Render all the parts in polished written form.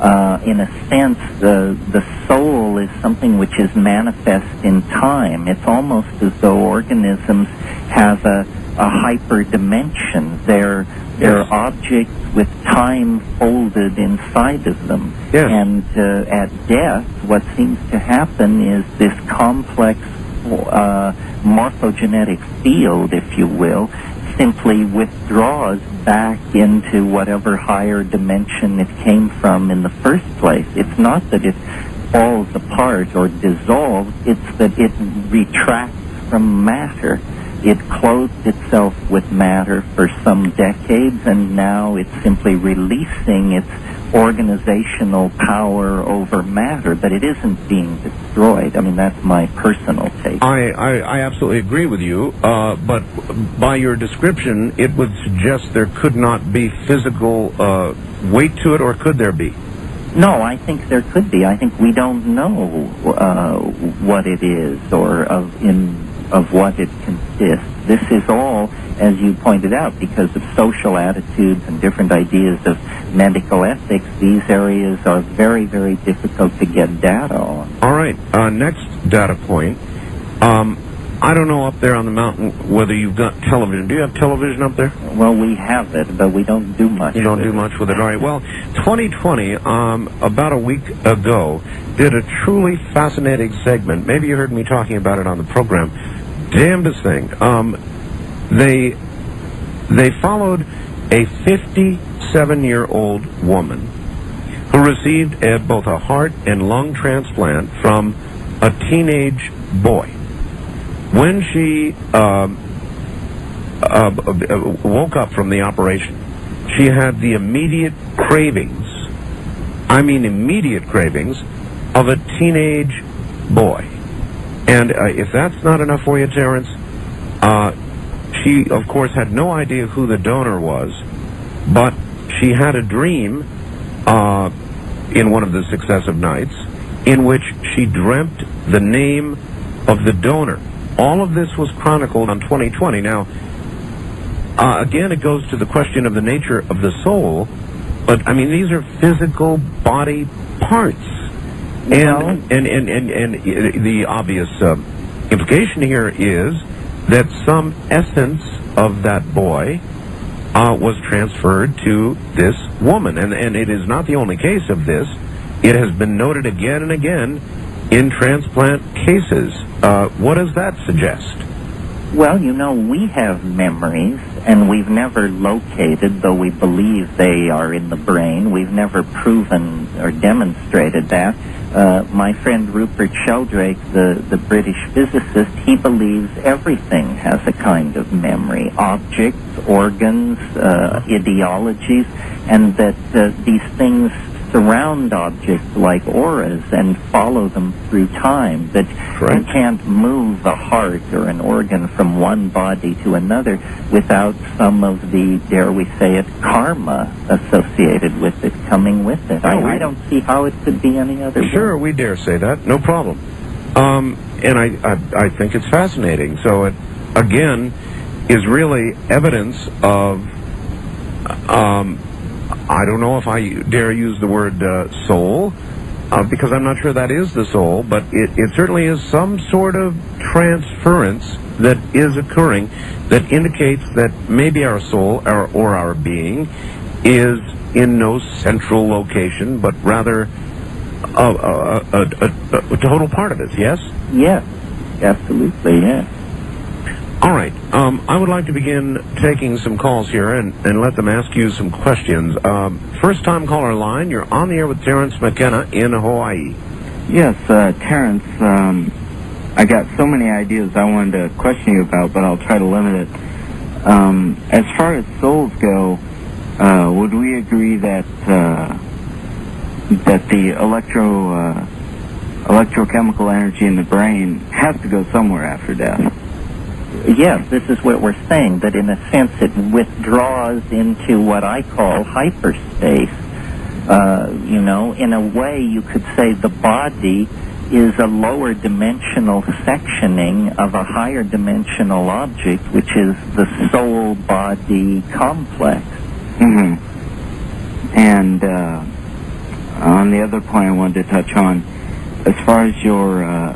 In a sense, the soul is something which is manifest in time. It's almost as though organisms have a hyperdimension. They're objects with time folded inside of them. Yes. And at death, what seems to happen is this complex morphogenetic field, if you will, simply withdraws back into whatever higher dimension it came from in the first place. It's not that it falls apart or dissolves, it's that it retracts from matter. It clothed itself with matter for some decades, and now it's simply releasing its organizational power over matter, but it isn't being destroyed. I mean, that's my personal take. I absolutely agree with you, but by your description, it would suggest there could not be physical weight to it, or could there be? No, I think there could be. I think we don't know what it is, or of what it consists. This is all, as you pointed out, because of social attitudes and different ideas of medical ethics. These areas are very, very difficult to get data on. All right, next data point. I don't know up there on the mountain whether you've got television. Do you have television up there? Well, we have it, but we don't do much. You don't do much with it. All right. Well, 2020, about a week ago, did a truly fascinating segment. Maybe you heard me talking about it on the program. Damnedest thing. They followed a 57-year-old woman who received both a heart and lung transplant from a teenage boy. When she woke up from the operation, she had the immediate cravings, I mean immediate cravings, of a teenage boy. And if that's not enough for you, Terence, she, of course, had no idea who the donor was, but she had a dream in one of the successive nights in which she dreamt the name of the donor. All of this was chronicled on 2020. Now, again, it goes to the question of the nature of the soul, but, I mean, these are physical body parts. And the obvious implication here is that some essence of that boy was transferred to this woman. And it is not the only case of this. It has been noted again and again in transplant cases. What does that suggest? Well, you know, we have memories, and we've never located, though we believe they are in the brain. We've never proven or demonstrated that. My friend Rupert Sheldrake, the British physicist, he believes everything has a kind of memory, objects, organs, ideologies, and that these things surround objects like auras and follow them through time, that you can't move a heart or an organ from one body to another without some of the, dare we say it, karma associated with it coming with it. I don't see how it could be any other way. Sure, we dare say that, no problem. And I think it's fascinating. So it, again, is really evidence of I don't know if I dare use the word soul, because I'm not sure that is the soul, but it certainly is some sort of transference that is occurring that indicates that maybe our soul or our being is in no central location, but rather a total part of it, yes? Yes, absolutely, yes. All right. I would like to begin taking some calls here and let them ask you some questions. First-time caller line, you're on the air with Terence McKenna in Hawaii. Yes, Terence, I got so many ideas I wanted to question you about, but I'll try to limit it. As far as souls go, would we agree that the electrochemical energy in the brain has to go somewhere after death? Yes, this is what we're saying, that in a sense it withdraws into what I call hyperspace. You know, in a way you could say the body is a lower dimensional sectioning of a higher dimensional object, which is the soul-body complex. Mm-hmm. And, the other point I wanted to touch on, as far as your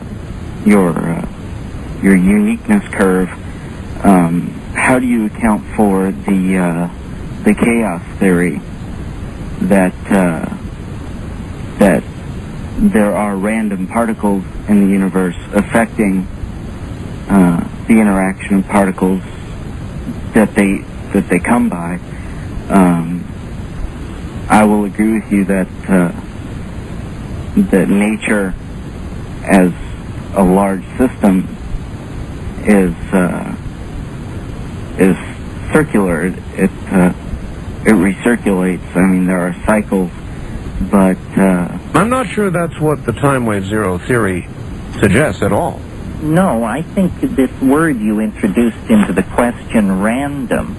uniqueness curve, how do you account for the chaos theory that there are random particles in the universe affecting the interaction of particles that they come by? I will agree with you that nature, as a large system, is circular. It recirculates. I mean, there are cycles, but I'm not sure that's what the time wave zero theory suggests at all. No, I think this word you introduced into the question, random,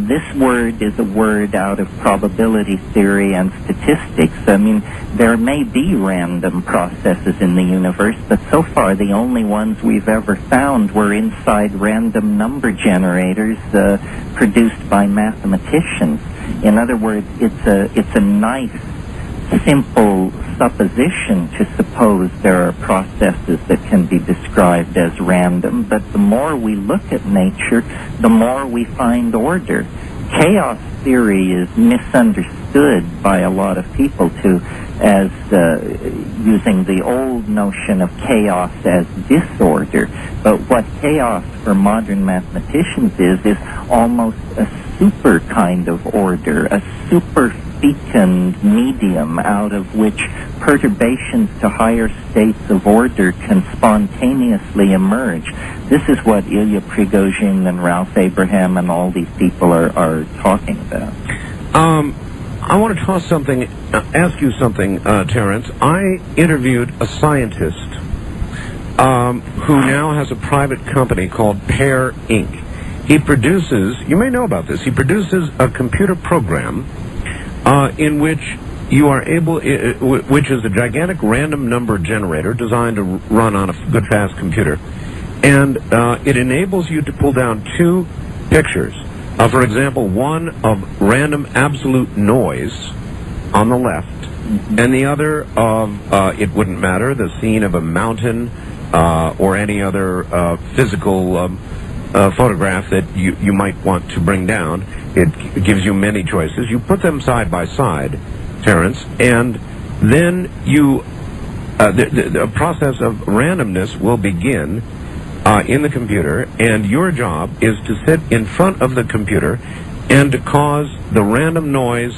this word is a word out of probability theory and statistics. I mean, there may be random processes in the universe, but so far the only ones we've ever found were inside random number generators produced by mathematicians. In other words, it's a nice, simple supposition to suppose there are processes that can be described as random, but the more we look at nature, the more we find order. Chaos theory is misunderstood by a lot of people as using the old notion of chaos as disorder. But what chaos for modern mathematicians is almost a super kind of order, a super fecund medium out of which perturbations to higher states of order can spontaneously emerge. This is what Ilya Prigozhin and Ralph Abraham and all these people are talking about. I want to ask you something, Terence. I interviewed a scientist who now has a private company called Pear Inc. He produces, you may know about this, he produces a computer program in which you are able, which is a gigantic random number generator designed to run on a good fast computer, and it enables you to pull down two pictures. For example, one of random absolute noise on the left, and the other of, it wouldn't matter, the scene of a mountain or any other physical photograph that you might want to bring down. It gives you many choices. You put them side by side, Terence, and then you the process of randomness will begin in the computer, and your job is to sit in front of the computer and to cause the random noise,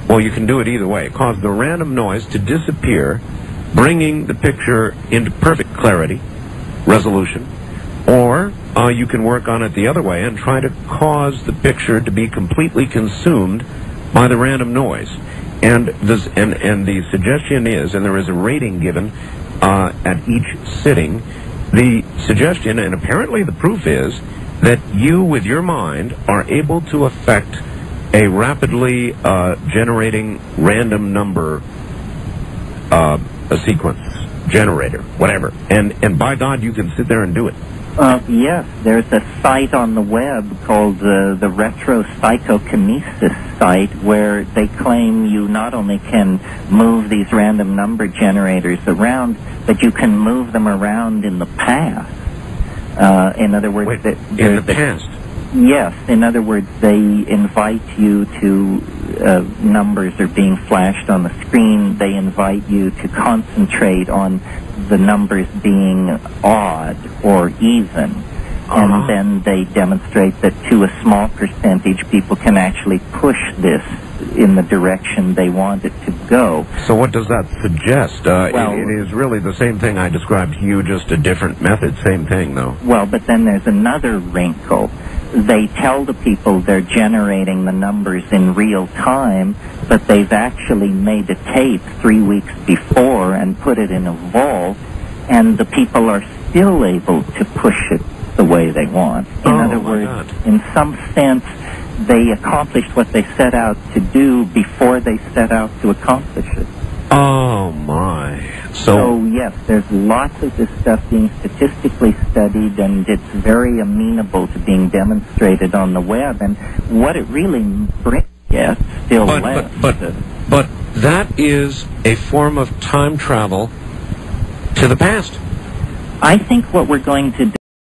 well, you can do it either way, cause the random noise to disappear, bringing the picture into perfect clarity, resolution, or you can work on it the other way and try to cause the picture to be completely consumed by the random noise. And the suggestion is, and there is a rating given at each sitting, the suggestion, and apparently the proof is, that you, with your mind, are able to affect a rapidly generating random number a sequence generator, whatever. And by God, you can sit there and do it. Yes, there's a site on the web called the Retro Psychokinesis site, where they claim you not only can move these random number generators around, but you can move them around in the past. In other words, in the past? Yes. In other words, they invite you to, numbers are being flashed on the screen, they invite you to concentrate on the numbers being odd or even. And then they demonstrate that to a small percentage, people can actually push this in the direction they want it to go. So what does that suggest? Well, it is really the same thing I described to you, just a different method. Same thing, though. Well, but then there's another wrinkle. They tell the people they're generating the numbers in real time, but they've actually made a tape 3 weeks before and put it in a vault, and the people are still able to push it the way they want. In other words, in some sense, they accomplished what they set out to do before they set out to accomplish it. Oh, my. So yes, there's lots of this stuff being statistically studied, and it's very amenable to being demonstrated on the web. And what it really brings, yes, still less. But that is a form of time travel to the past. I think what we're going to